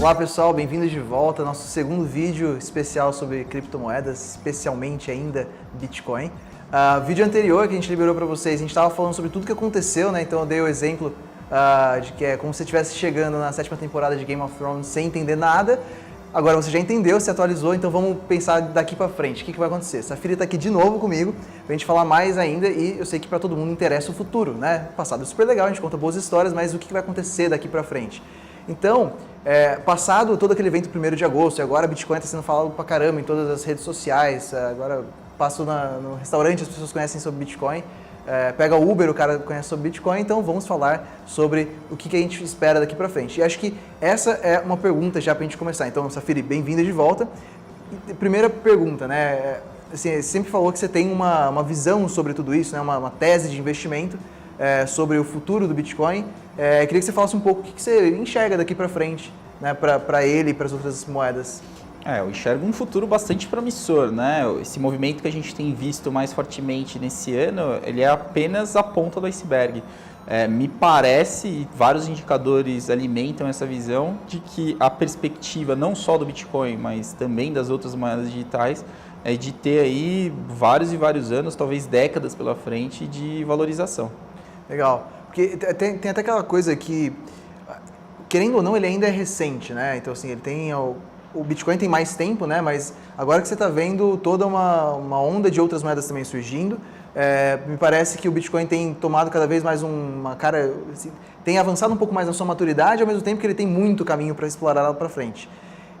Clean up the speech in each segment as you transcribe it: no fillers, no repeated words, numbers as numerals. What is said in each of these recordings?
Olá pessoal, bem-vindos de volta ao nosso segundo vídeo especial sobre criptomoedas, especialmente ainda Bitcoin. Vídeo anterior que a gente liberou para vocês, a gente estava falando sobre tudo que aconteceu, né? Então eu dei o exemplo de que é como se você estivesse chegando na 7ª temporada de Game of Thrones sem entender nada. Agora você já entendeu, se atualizou, então vamos pensar daqui para frente. O que vai acontecer? Safira está aqui de novo comigo para a gente falar mais ainda e eu sei que para todo mundo interessa o futuro, né? O passado é super legal, a gente conta boas histórias, mas o que vai acontecer daqui para frente? Então, passado todo aquele evento 1º de agosto, e agora Bitcoin está sendo falado pra caramba em todas as redes sociais, agora passo no restaurante, as pessoas conhecem sobre Bitcoin, pega o Uber, o cara conhece sobre Bitcoin, então vamos falar sobre o que a gente espera daqui pra frente. E acho que essa é uma pergunta já pra gente começar. Então, Safiri, bem-vinda de volta. E, primeira pergunta, né? Assim, você sempre falou que você tem uma visão sobre tudo isso, né? Uma tese de investimento sobre o futuro do Bitcoin. Queria que você falasse um pouco o que você enxerga daqui para frente, né, para ele e para as outras moedas. Eu enxergo um futuro bastante promissor, né? Esse movimento que a gente tem visto mais fortemente nesse ano, ele é apenas a ponta do iceberg. Me parece, vários indicadores alimentam essa visão de que a perspectiva não só do Bitcoin, mas também das outras moedas digitais, é de ter aí vários e vários anos, talvez décadas pela frente de valorização. Legal, porque tem até aquela coisa que, querendo ou não, ele ainda é recente, né? Então, assim, ele tem o Bitcoin tem mais tempo, né? Mas agora que você está vendo toda uma onda de outras moedas também surgindo, me parece que o Bitcoin tem tomado cada vez mais uma cara, assim, tem avançado um pouco mais na sua maturidade, ao mesmo tempo que ele tem muito caminho para explorar lá para frente.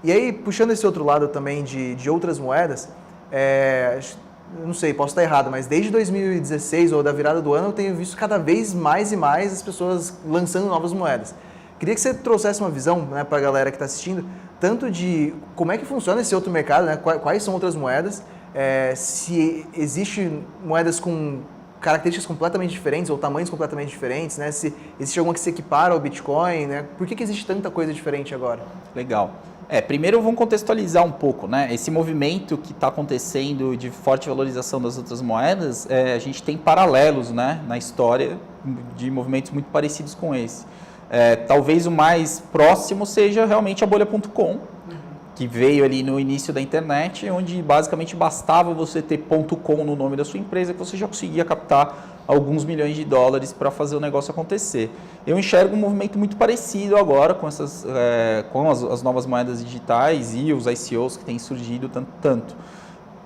E aí, puxando esse outro lado também de outras moedas, não sei, posso estar errado, mas desde 2016 ou da virada do ano eu tenho visto cada vez mais e mais as pessoas lançando novas moedas. Queria que você trouxesse uma visão, né, para a galera que está assistindo, tanto de como é que funciona esse outro mercado, né, quais são outras moedas, se existem moedas com características completamente diferentes ou tamanhos completamente diferentes, né, se existe alguma que se equipara ao Bitcoin, né, por que existe tanta coisa diferente agora? Legal. Primeiro vamos contextualizar um pouco, né? Esse movimento que está acontecendo de forte valorização das outras moedas, a gente tem paralelos, né, na história de movimentos muito parecidos com esse. Talvez o mais próximo seja realmente a bolha.com, que veio ali no início da internet, onde basicamente bastava você ter .com no nome da sua empresa que você já conseguia captar alguns milhões de dólares para fazer o negócio acontecer. Eu enxergo um movimento muito parecido agora com as novas moedas digitais e os ICOs que têm surgido tanto.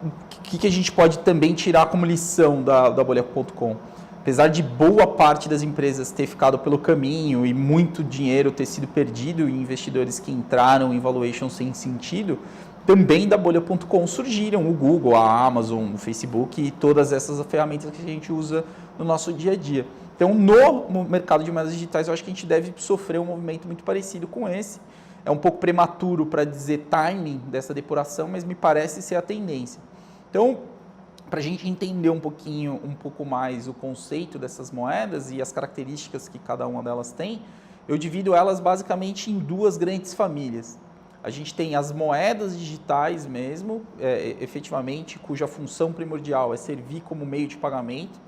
O que a gente pode também tirar como lição da bolha.com? Apesar de boa parte das empresas ter ficado pelo caminho e muito dinheiro ter sido perdido em investidores que entraram em valuation sem sentido, também da bolha.com surgiram o Google, a Amazon, o Facebook e todas essas ferramentas que a gente usa no nosso dia a dia. Então, no mercado de moedas digitais, eu acho que a gente deve sofrer um movimento muito parecido com esse. É um pouco prematuro para dizer timing dessa depuração, mas me parece ser a tendência. Então, para a gente entender um pouco mais o conceito dessas moedas e as características que cada uma delas tem, eu divido elas basicamente em duas grandes famílias. A gente tem as moedas digitais mesmo, efetivamente, cuja função primordial é servir como meio de pagamento.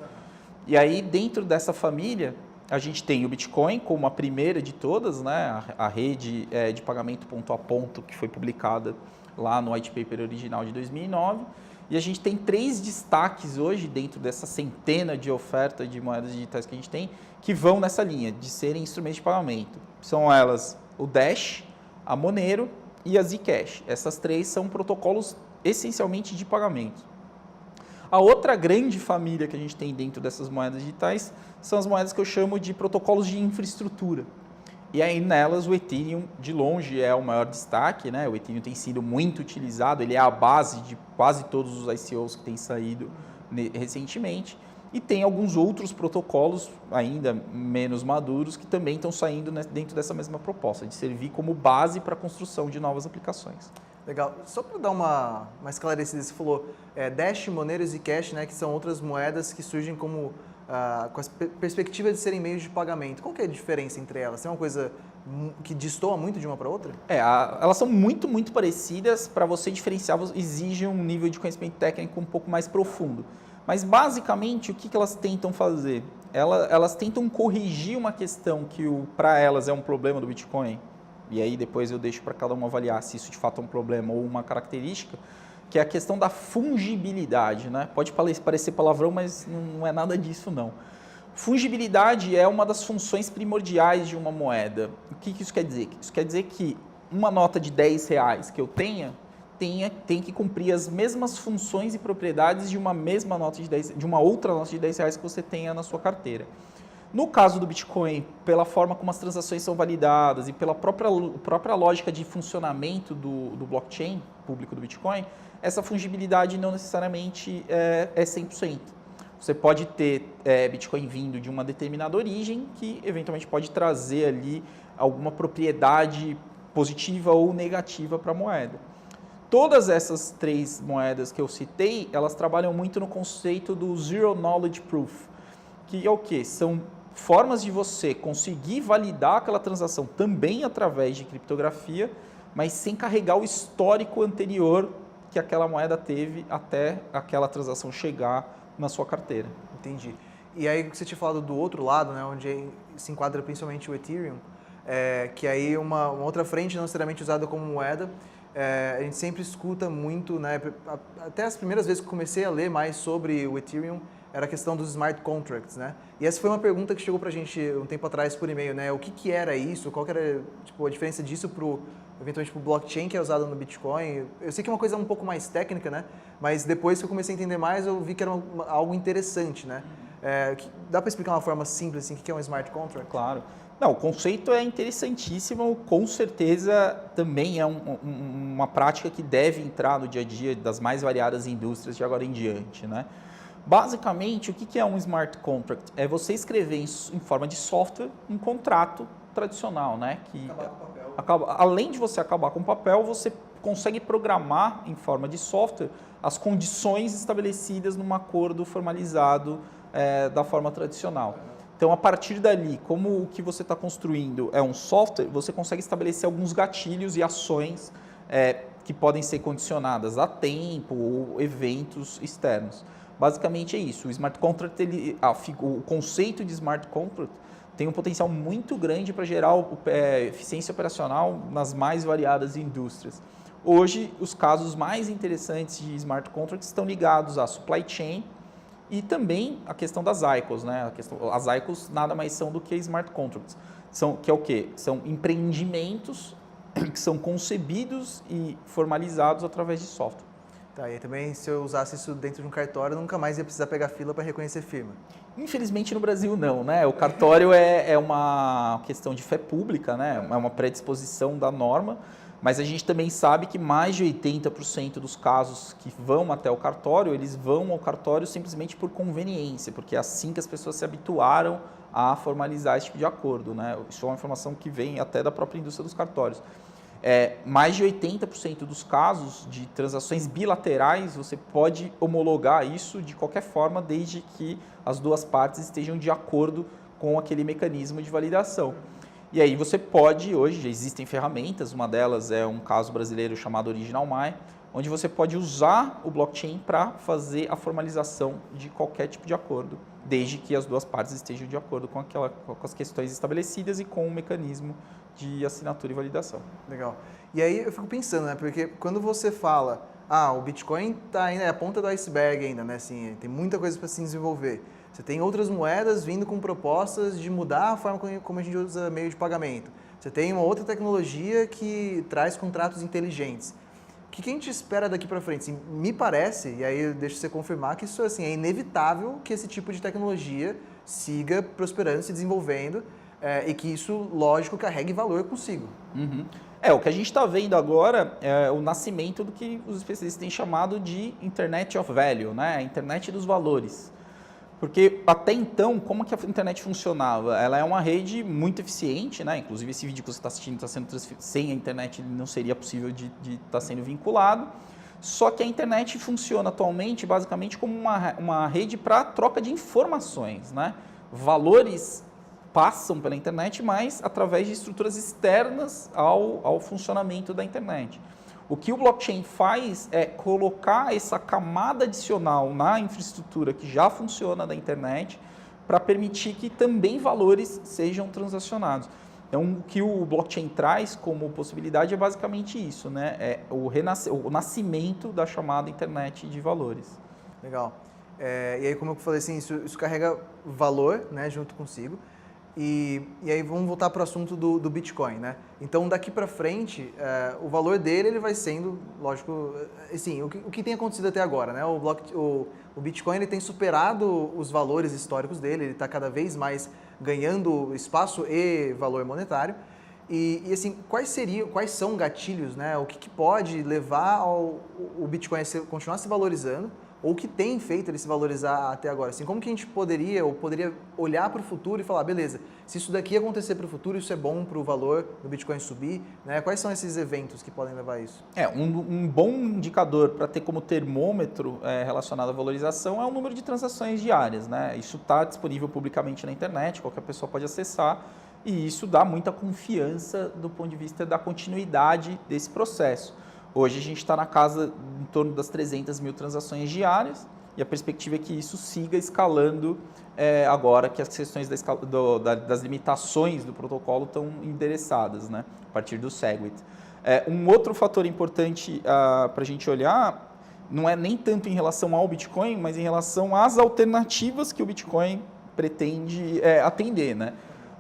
E aí, dentro dessa família, a gente tem o Bitcoin como a primeira de todas, né? A rede de pagamento ponto a ponto que foi publicada lá no white paper original de 2009. E a gente tem 3 destaques hoje dentro dessa centena de oferta de moedas digitais que a gente tem, que vão nessa linha de serem instrumentos de pagamento. São elas o Dash, a Monero e a Zcash. Essas 3 são protocolos essencialmente de pagamento. A outra grande família que a gente tem dentro dessas moedas digitais são as moedas que eu chamo de protocolos de infraestrutura. E aí nelas o Ethereum de longe é o maior destaque, né? O Ethereum tem sido muito utilizado, ele é a base de quase todos os ICOs que têm saído recentemente. E tem alguns outros protocolos ainda menos maduros que também estão saindo dentro dessa mesma proposta, de servir como base para a construção de novas aplicações. Legal. Só para dar uma esclarecida, você falou Dash, Monero e Zcash, né, que são outras moedas que surgem como com a perspectiva de serem meios de pagamento. Qual que é a diferença entre elas? É uma coisa que destoa muito de uma para outra? Elas são muito, muito parecidas. Para você diferenciar, exige um nível de conhecimento técnico um pouco mais profundo. Mas, basicamente, o que elas tentam fazer? Elas tentam corrigir uma questão que para elas é um problema do Bitcoin, e aí depois eu deixo para cada um avaliar se isso de fato é um problema ou uma característica, que é a questão da fungibilidade, né? Pode parecer palavrão, mas não é nada disso não. Fungibilidade é uma das funções primordiais de uma moeda. O que isso quer dizer? Isso quer dizer que uma nota de R$10 que eu tem que cumprir as mesmas funções e propriedades de uma mesma nota de uma outra nota de R$10 que você tenha na sua carteira. No caso do Bitcoin, pela forma como as transações são validadas e pela própria lógica de funcionamento do blockchain público do Bitcoin, essa fungibilidade não necessariamente é 100%. Você pode ter Bitcoin vindo de uma determinada origem que eventualmente pode trazer ali alguma propriedade positiva ou negativa para a moeda. Todas essas 3 moedas que eu citei, elas trabalham muito no conceito do Zero Knowledge Proof, que é o quê? São formas de você conseguir validar aquela transação também através de criptografia, mas sem carregar o histórico anterior que aquela moeda teve até aquela transação chegar na sua carteira. Entendi. E aí você tinha falado do outro lado, né, onde se enquadra principalmente o Ethereum, que aí uma outra frente não necessariamente usada como moeda. A gente sempre escuta muito, né, até as primeiras vezes que comecei a ler mais sobre o Ethereum, era a questão dos smart contracts, né? E essa foi uma pergunta que chegou pra gente um tempo atrás por e-mail, né? O que era isso? Qual que era a diferença disso eventualmente pro blockchain que é usado no Bitcoin? Eu sei que é uma coisa um pouco mais técnica, né? Mas depois que eu comecei a entender mais, eu vi que era algo interessante, né? Dá para explicar uma forma simples assim, o que é um smart contract? Claro. Não, o conceito é interessantíssimo, com certeza também é uma prática que deve entrar no dia a dia das mais variadas indústrias de agora em diante, né? Basicamente, o que é um smart contract? É você escrever em forma de software um contrato tradicional, né? Que acabar com o papel. além de você acabar com o papel, você consegue programar em forma de software as condições estabelecidas num acordo formalizado da forma tradicional. Então, a partir dali, como o que você está construindo é um software, você consegue estabelecer alguns gatilhos e ações que podem ser condicionadas a tempo ou eventos externos. Basicamente é isso. O smart contract, o conceito de smart contract tem um potencial muito grande para gerar eficiência operacional nas mais variadas indústrias. Hoje, os casos mais interessantes de smart contracts estão ligados à supply chain e também a questão das ICOs, né? As ICOs nada mais são do que smart contracts. Que é o quê? São empreendimentos que são concebidos e formalizados através de software. Tá, e também se eu usasse isso dentro de um cartório, eu nunca mais ia precisar pegar fila para reconhecer firma. Infelizmente no Brasil não, né? O cartório é uma questão de fé pública, né? É uma predisposição da norma, mas a gente também sabe que mais de 80% dos casos que vão até o cartório, eles vão ao cartório simplesmente por conveniência, porque é assim que as pessoas se habituaram a formalizar esse tipo de acordo, né? Isso é uma informação que vem até da própria indústria dos cartórios. Mais de 80% dos casos de transações bilaterais, você pode homologar isso de qualquer forma, desde que as duas partes estejam de acordo com aquele mecanismo de validação. E aí você pode, hoje já existem ferramentas, uma delas é um caso brasileiro chamado Original My, onde você pode usar o blockchain para fazer a formalização de qualquer tipo de acordo, desde que as duas partes estejam de acordo com as questões estabelecidas e com o mecanismo de assinatura e validação. Legal. E aí eu fico pensando, né? Porque quando você fala, o Bitcoin está ainda a ponta do iceberg ainda, né? Assim, tem muita coisa para se desenvolver. Você tem outras moedas vindo com propostas de mudar a forma como a gente usa meio de pagamento. Você tem uma outra tecnologia que traz contratos inteligentes. O que a gente espera daqui para frente? Assim, me parece, e aí eu deixo você confirmar, que isso assim, é inevitável que esse tipo de tecnologia siga prosperando, se desenvolvendo, e que isso, lógico, carregue valor consigo. Uhum. O que a gente está vendo agora é o nascimento do que os especialistas têm chamado de Internet of Value, né? A internet dos valores. Porque até então, como que a internet funcionava? Ela é uma rede muito eficiente, né? Inclusive esse vídeo que você está assistindo está sendo transferido sem a internet, não seria possível de estar sendo vinculado. Só que a internet funciona atualmente basicamente como uma rede para troca de informações, né? Valores passam pela internet, mas através de estruturas externas ao funcionamento da internet. O que o blockchain faz é colocar essa camada adicional na infraestrutura que já funciona da internet para permitir que também valores sejam transacionados. Então, o que o blockchain traz como possibilidade é basicamente isso, né? É o nascimento da chamada internet de valores. Legal. E aí, como eu falei assim, isso carrega valor, né, junto consigo. E aí vamos voltar para o assunto do Bitcoin, né? Então, daqui para frente, o valor dele ele vai sendo, lógico, assim, o que tem acontecido até agora, né? O Bitcoin ele tem superado os valores históricos dele, ele está cada vez mais ganhando espaço e valor monetário. E assim, quais são gatilhos, né? O que pode levar o Bitcoin a continuar se valorizando? Ou o que tem feito ele se valorizar até agora? Assim, como que a gente poderia olhar para o futuro e falar, beleza, se isso daqui acontecer para o futuro, isso é bom para o valor do Bitcoin subir, né? Quais são esses eventos que podem levar a isso? Um bom indicador para ter como termômetro relacionado à valorização é o número de transações diárias, né? Isso está disponível publicamente na internet, qualquer pessoa pode acessar, e isso dá muita confiança do ponto de vista da continuidade desse processo. Hoje a gente está na casa em torno das 300 mil transações diárias e a perspectiva é que isso siga escalando agora que as questões das limitações do protocolo estão endereçadas, né, a partir do SegWit. Um outro fator importante para a gente olhar não é nem tanto em relação ao Bitcoin, mas em relação às alternativas que o Bitcoin pretende atender, né?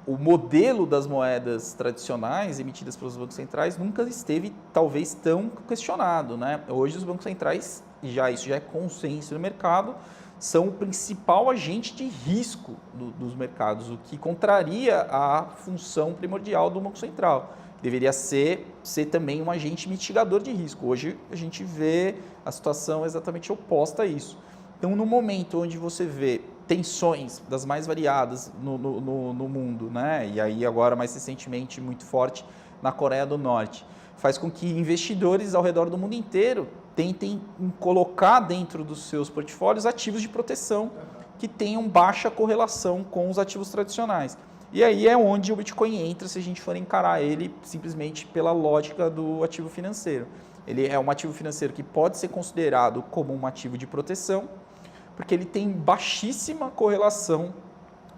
O modelo das moedas tradicionais emitidas pelos bancos centrais nunca esteve, talvez, tão questionado, né? Hoje os bancos centrais, isso já é consenso no mercado, são o principal agente de risco dos mercados, o que contraria a função primordial do Banco Central. Deveria ser também um agente mitigador de risco. Hoje a gente vê a situação exatamente oposta a isso. Então, no momento onde você vê tensões das mais variadas no mundo, né? E aí agora mais recentemente muito forte na Coreia do Norte, faz com que investidores ao redor do mundo inteiro tentem colocar dentro dos seus portfólios ativos de proteção que tenham baixa correlação com os ativos tradicionais. E aí é onde o Bitcoin entra se a gente for encarar ele simplesmente pela lógica do ativo financeiro. Ele é um ativo financeiro que pode ser considerado como um ativo de proteção, porque ele tem baixíssima correlação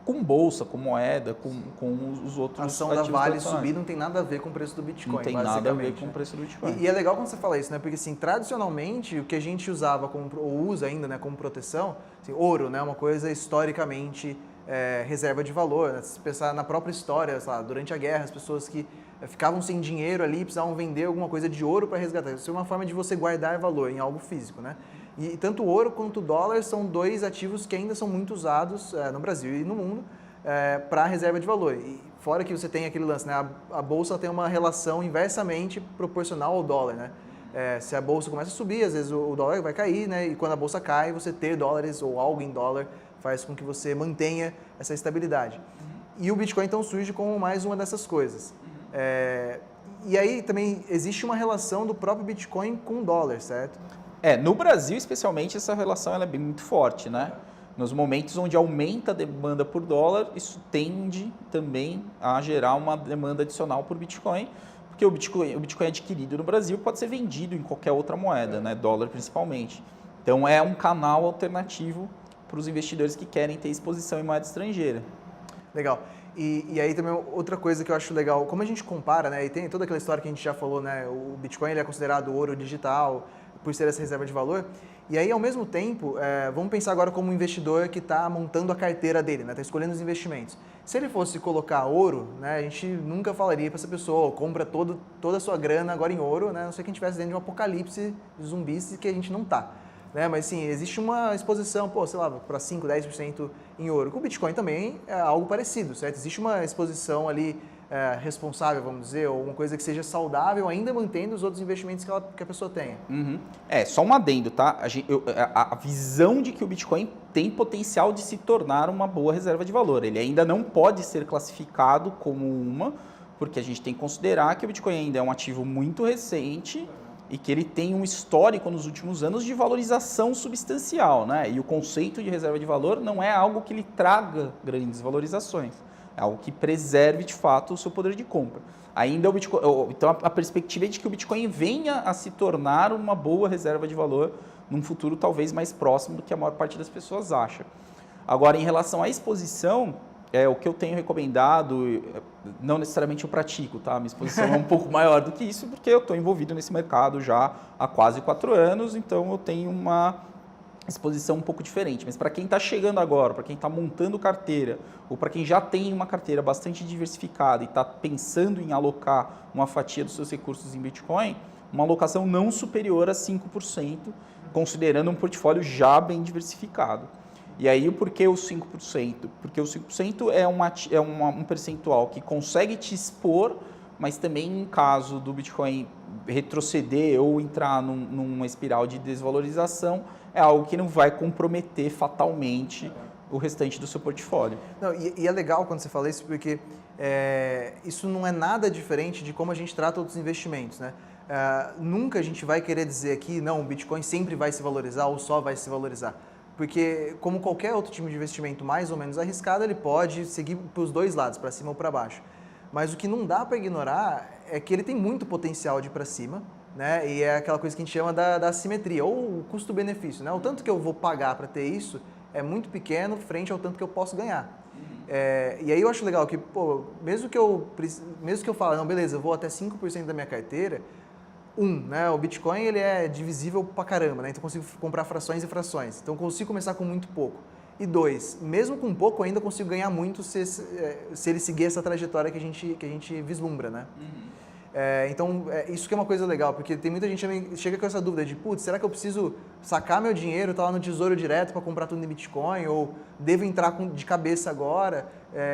com bolsa, com moeda, com os outros ativos. A ação da Vale subir não tem nada a ver com o preço do Bitcoin, não tem nada a ver com o preço do Bitcoin. E é legal quando você fala isso, né? Porque assim, tradicionalmente o que a gente usava ou usa ainda, né, como proteção, assim, ouro, né, uma coisa historicamente reserva de valor, né? Se pensar na própria história, sei lá, durante a guerra, as pessoas que ficavam sem dinheiro ali, precisavam vender alguma coisa de ouro para resgatar. Isso é uma forma de você guardar valor em algo físico, né? E tanto o ouro quanto o dólar são dois ativos que ainda são muito usados no Brasil e no mundo para reserva de valor. E fora que você tem aquele lance, né? A bolsa tem uma relação inversamente proporcional ao dólar, né? Se a bolsa começa a subir, às vezes o dólar vai cair, né? E quando a bolsa cai, você ter dólares ou algo em dólar faz com que você mantenha essa estabilidade. E o Bitcoin então surge como mais uma dessas coisas. E aí também existe uma relação do próprio Bitcoin com o dólar, certo? No Brasil, especialmente, essa relação ela é bem muito forte, né? Nos momentos onde aumenta a demanda por dólar, isso tende também a gerar uma demanda adicional por Bitcoin, porque o Bitcoin adquirido no Brasil pode ser vendido em qualquer outra moeda, né? Dólar principalmente. Então, é um canal alternativo para os investidores que querem ter exposição em moeda estrangeira. Legal. E aí também outra coisa que eu acho legal, como a gente compara, né? E tem toda aquela história que a gente já falou, né? O Bitcoin ele é considerado ouro digital, por ser essa reserva de valor. E aí, ao mesmo tempo, vamos pensar agora como um investidor que está montando a carteira dele, né? Está escolhendo os investimentos. Se ele fosse colocar ouro, né, a gente nunca falaria para essa pessoa, compra toda a sua grana agora em ouro, né? A não ser que a gente estivesse dentro de um apocalipse de zumbis que a gente não está. Né? Mas sim, existe uma exposição, sei lá, para 5%, 10% em ouro. Com o Bitcoin também é algo parecido, certo? Existe uma exposição ali responsável, vamos dizer, ou uma coisa que seja saudável, ainda mantendo os outros investimentos que a pessoa tenha. Uhum. Só um adendo, tá? A visão de que o Bitcoin tem potencial de se tornar uma boa reserva de valor. Ele ainda não pode ser classificado como uma, porque a gente tem que considerar que o Bitcoin ainda é um ativo muito recente e que ele tem um histórico nos últimos anos de valorização substancial, né? E o conceito de reserva de valor não é algo que lhe traga grandes valorizações. É algo que preserve, de fato, o seu poder de compra. Ainda o Bitcoin, então, a perspectiva é de que o Bitcoin venha a se tornar uma boa reserva de valor num futuro talvez mais próximo do que a maior parte das pessoas acha. Agora, em relação à exposição, o que eu tenho recomendado, não necessariamente eu pratico, tá? Minha exposição é um pouco maior do que isso, porque eu estou envolvido nesse mercado já há quase 4 anos, então eu tenho uma exposição um pouco diferente. Mas para quem está chegando agora, para quem está montando carteira, ou para quem já tem uma carteira bastante diversificada e está pensando em alocar uma fatia dos seus recursos em Bitcoin, uma alocação não superior a 5%, considerando um portfólio já bem diversificado. E aí, por que os 5%? Porque os 5% é um percentual que consegue te expor, mas também em caso do Bitcoin retroceder ou entrar numa espiral de desvalorização, é algo que não vai comprometer fatalmente o restante do seu portfólio. Não, e é legal quando você fala isso, porque isso não é nada diferente de como a gente trata outros investimentos, né? Nunca a gente vai querer dizer aqui, não, o Bitcoin sempre vai se valorizar ou só vai se valorizar. Porque, como qualquer outro tipo de investimento mais ou menos arriscado, ele pode seguir para os dois lados, para cima ou para baixo. Mas o que não dá para ignorar é que ele tem muito potencial de ir para cima, né? E é aquela coisa que a gente chama da assimetria, ou o custo-benefício, né? O tanto que eu vou pagar para ter isso é muito pequeno frente ao tanto que eu posso ganhar. E aí eu acho legal que, pô, mesmo que eu fale, não, beleza, eu vou até 5% da minha carteira, né, o Bitcoin ele é divisível pra caramba, né? Então eu consigo comprar frações e frações. Então eu consigo começar com muito pouco. E 2, mesmo com pouco, eu ainda consigo ganhar muito se ele seguir essa trajetória que a gente vislumbra, né? Então, isso que é uma coisa legal, porque tem muita gente que chega com essa dúvida de, putz, será que eu preciso sacar meu dinheiro, tá lá no Tesouro Direto para comprar tudo em Bitcoin, ou devo entrar de cabeça agora?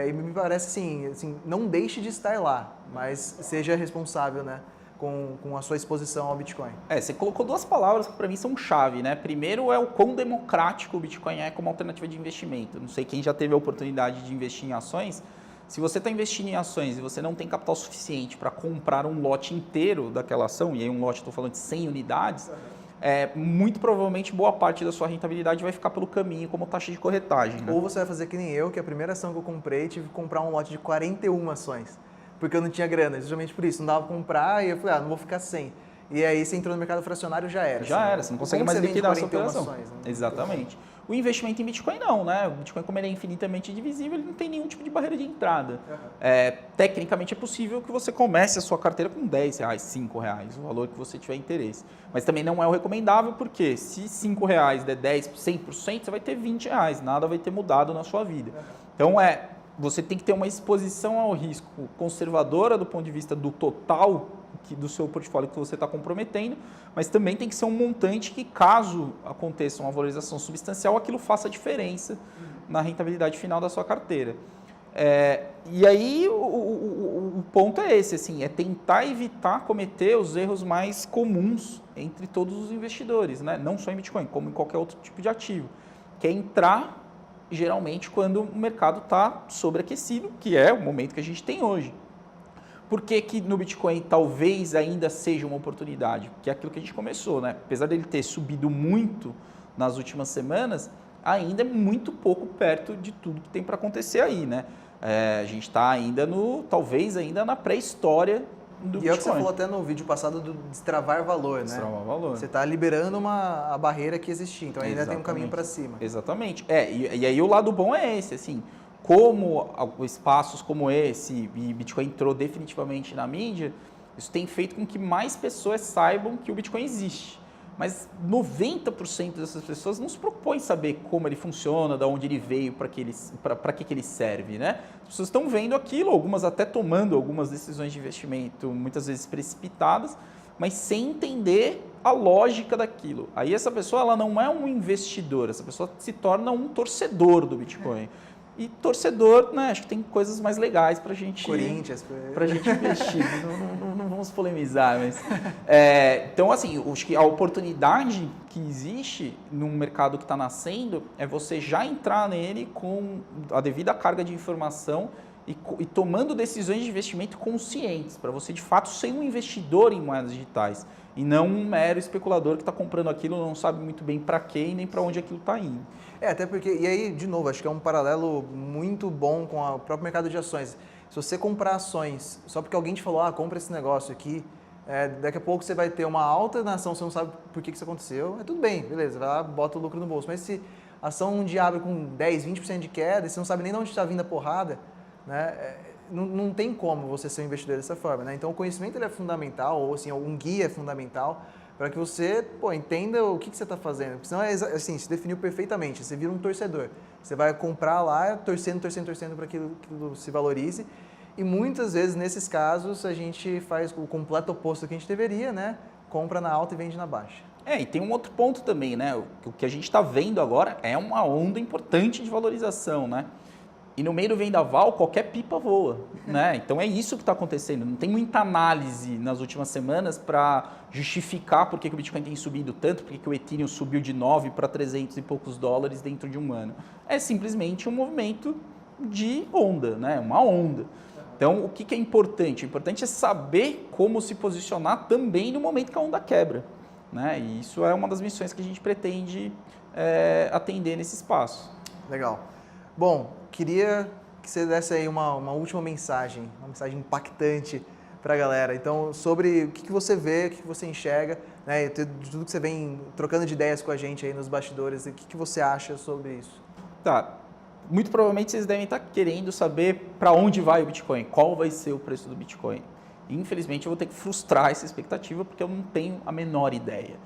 E me parece assim, não deixe de estar lá, mas seja responsável, né, com a sua exposição ao Bitcoin. Você colocou 2 palavras que para mim são chave, né? Primeiro é o quão democrático o Bitcoin é como alternativa de investimento. Não sei quem já teve a oportunidade de investir em ações. Se você está investindo em ações e você não tem capital suficiente para comprar um lote inteiro daquela ação, e aí um lote estou falando de 100 unidades, muito provavelmente boa parte da sua rentabilidade vai ficar pelo caminho como taxa de corretagem. Né? Ou você vai fazer que nem eu, que a primeira ação que eu comprei, tive que comprar um lote de 41 ações, porque eu não tinha grana, justamente por isso, não dava para comprar, e eu falei, não vou ficar sem. E aí você entrou no mercado fracionário, já era. Já era, você não consegue mais liquidar a sua operação. Ações, né? Exatamente. O investimento em Bitcoin não, né? O Bitcoin, como ele é infinitamente divisível, ele não tem nenhum tipo de barreira de entrada. Tecnicamente é possível que você comece a sua carteira com R$10, R$5, o valor que você tiver interesse. Mas também não é o recomendável, porque se R$5 der 10%, 100%, você vai ter R$20, nada vai ter mudado na sua vida. Então, você tem que ter uma exposição ao risco conservadora do ponto de vista do total do seu portfólio que você está comprometendo, mas também tem que ser um montante que, caso aconteça uma valorização substancial, aquilo faça diferença na rentabilidade final da sua carteira. E aí o ponto é esse, assim, é tentar evitar cometer os erros mais comuns entre todos os investidores, né? Não só em Bitcoin, como em qualquer outro tipo de ativo, que é entrar geralmente quando o mercado está sobreaquecido, que é o momento que a gente tem hoje. Por que no Bitcoin talvez ainda seja uma oportunidade? Porque é aquilo que a gente começou, né? Apesar dele ter subido muito nas últimas semanas, ainda é muito pouco perto de tudo que tem para acontecer aí, né? A gente está ainda talvez ainda na pré-história do Bitcoin. E é o que você falou até no vídeo passado do destravar valor, né? Destravar valor. Você está liberando a barreira que existia, então ainda tem um caminho para cima. Exatamente. E aí o lado bom é esse, assim, como espaços como esse, e Bitcoin entrou definitivamente na mídia, isso tem feito com que mais pessoas saibam que o Bitcoin existe. Mas 90% dessas pessoas não se propõem saber como ele funciona, de onde ele veio, para que ele serve, né? As pessoas estão vendo aquilo, algumas até tomando algumas decisões de investimento, muitas vezes precipitadas, mas sem entender a lógica daquilo. Aí essa pessoa ela não é um investidor, essa pessoa se torna um torcedor do Bitcoin. E torcedor, né, acho que tem coisas mais legais pra gente... Corinthians. Pra gente investir. não vamos polemizar, mas... então, assim, acho que a oportunidade que existe num mercado que está nascendo é você já entrar nele com a devida carga de informação e tomando decisões de investimento conscientes, para você, de fato, ser um investidor em moedas digitais e não um mero especulador que está comprando aquilo, não sabe muito bem para quê e nem para onde aquilo está indo. Até porque, e aí, de novo, acho que é um paralelo muito bom com o próprio mercado de ações. Se você comprar ações só porque alguém te falou, compra esse negócio aqui, daqui a pouco você vai ter uma alta na ação, você não sabe por que isso aconteceu, tudo bem, beleza, vai lá, bota o lucro no bolso. Mas se a ação um dia abre com 10, 20% de queda e você não sabe nem de onde está vindo a porrada, né? Não tem como você ser um investidor dessa forma, né? Então o conhecimento ele é fundamental, ou assim, um guia é fundamental para que você entenda o que você está fazendo. Porque senão, assim, se definiu perfeitamente, você vira um torcedor. Você vai comprar lá, torcendo para que aquilo se valorize. E muitas vezes, nesses casos, a gente faz o completo oposto do que a gente deveria, né? Compra na alta e vende na baixa. E tem um outro ponto também, né? O que a gente está vendo agora é uma onda importante de valorização, né? E no meio do vendaval, qualquer pipa voa, né? Então é isso que está acontecendo. Não tem muita análise nas últimas semanas para justificar por que o Bitcoin tem subido tanto, por que o Ethereum subiu de 9 para 300 e poucos dólares dentro de um ano. É simplesmente um movimento de onda, né? Uma onda. Então o que é importante? O importante é saber como se posicionar também no momento que a onda quebra, né? E isso é uma das missões que a gente pretende atender nesse espaço. Legal. Bom, queria que você desse aí uma última mensagem, uma mensagem impactante para a galera. Então, sobre o que você vê, o que você enxerga, né, de tudo que você vem trocando de ideias com a gente aí nos bastidores, o que você acha sobre isso? Tá. Muito provavelmente vocês devem estar querendo saber para onde vai o Bitcoin, qual vai ser o preço do Bitcoin. Infelizmente, eu vou ter que frustrar essa expectativa porque eu não tenho a menor ideia.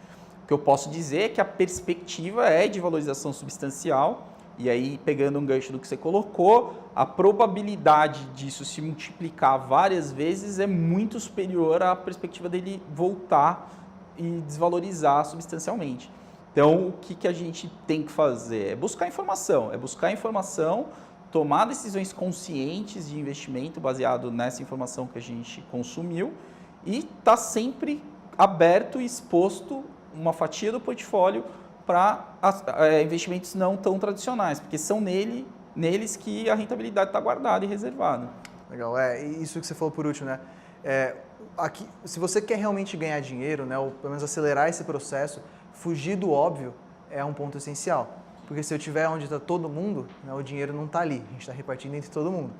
O que eu posso dizer é que a perspectiva é de valorização substancial. E aí, pegando um gancho do que você colocou, a probabilidade disso se multiplicar várias vezes é muito superior à perspectiva dele voltar e desvalorizar substancialmente. Então, o que a gente tem que fazer? É buscar informação, tomar decisões conscientes de investimento baseado nessa informação que a gente consumiu e estar sempre aberto e exposto uma fatia do portfólio para investimentos não tão tradicionais, porque são neles que a rentabilidade está guardada e reservada. Legal, isso que você falou por último, né? Aqui, se você quer realmente ganhar dinheiro, né, ou pelo menos acelerar esse processo, fugir do óbvio é um ponto essencial. Porque se eu estiver onde está todo mundo, né, o dinheiro não está ali, a gente está repartindo entre todo mundo.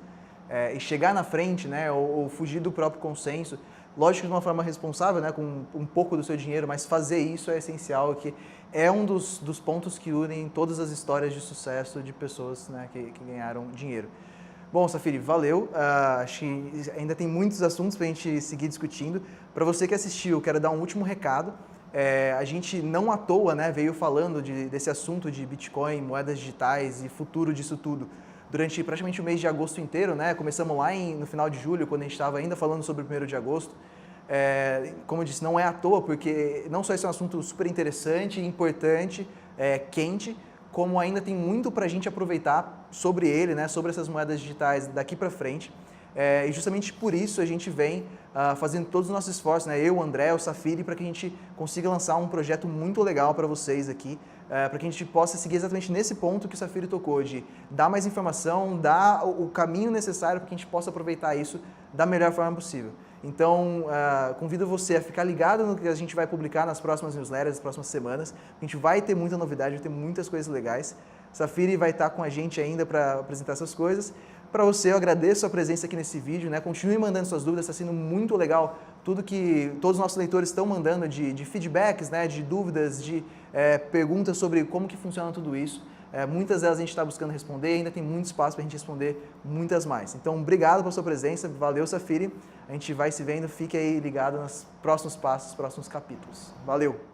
E chegar na frente, né, ou fugir do próprio consenso, lógico que de uma forma responsável, né, com um pouco do seu dinheiro, mas fazer isso é essencial, que é um dos pontos que unem todas as histórias de sucesso de pessoas, né, que ganharam dinheiro. Bom, Safiri, valeu. Acho que ainda tem muitos assuntos para a gente seguir discutindo. Para você que assistiu, quero dar um último recado. A gente não à toa, né, veio falando desse assunto de Bitcoin, moedas digitais e futuro disso tudo durante praticamente o mês de agosto inteiro, né? Começamos lá no final de julho, quando a gente estava ainda falando sobre o 1º de agosto. Como eu disse, não é à toa, porque não só esse é um assunto super interessante, importante, quente, como ainda tem muito para a gente aproveitar sobre ele, né? Sobre essas moedas digitais daqui para frente. E justamente por isso a gente vem fazendo todos os nossos esforços, né? Eu, o André, o Safiri, para que a gente consiga lançar um projeto muito legal para vocês aqui, para que a gente possa seguir exatamente nesse ponto que o Safiri tocou, de dar mais informação, dar o caminho necessário para que a gente possa aproveitar isso da melhor forma possível. Então, convido você a ficar ligado no que a gente vai publicar nas próximas newsletters, nas próximas semanas. A gente vai ter muita novidade, vai ter muitas coisas legais. Safiri vai estar com a gente ainda para apresentar essas coisas. Para você, eu agradeço a presença aqui nesse vídeo, né? Continue mandando suas dúvidas, está sendo muito legal tudo que todos os nossos leitores estão mandando de feedbacks, né? De dúvidas, de perguntas sobre como que funciona tudo isso. Muitas delas a gente está buscando responder, ainda tem muito espaço para a gente responder muitas mais. Então, obrigado pela sua presença, valeu, Safiri. A gente vai se vendo, fique aí ligado nos próximos passos, próximos capítulos. Valeu!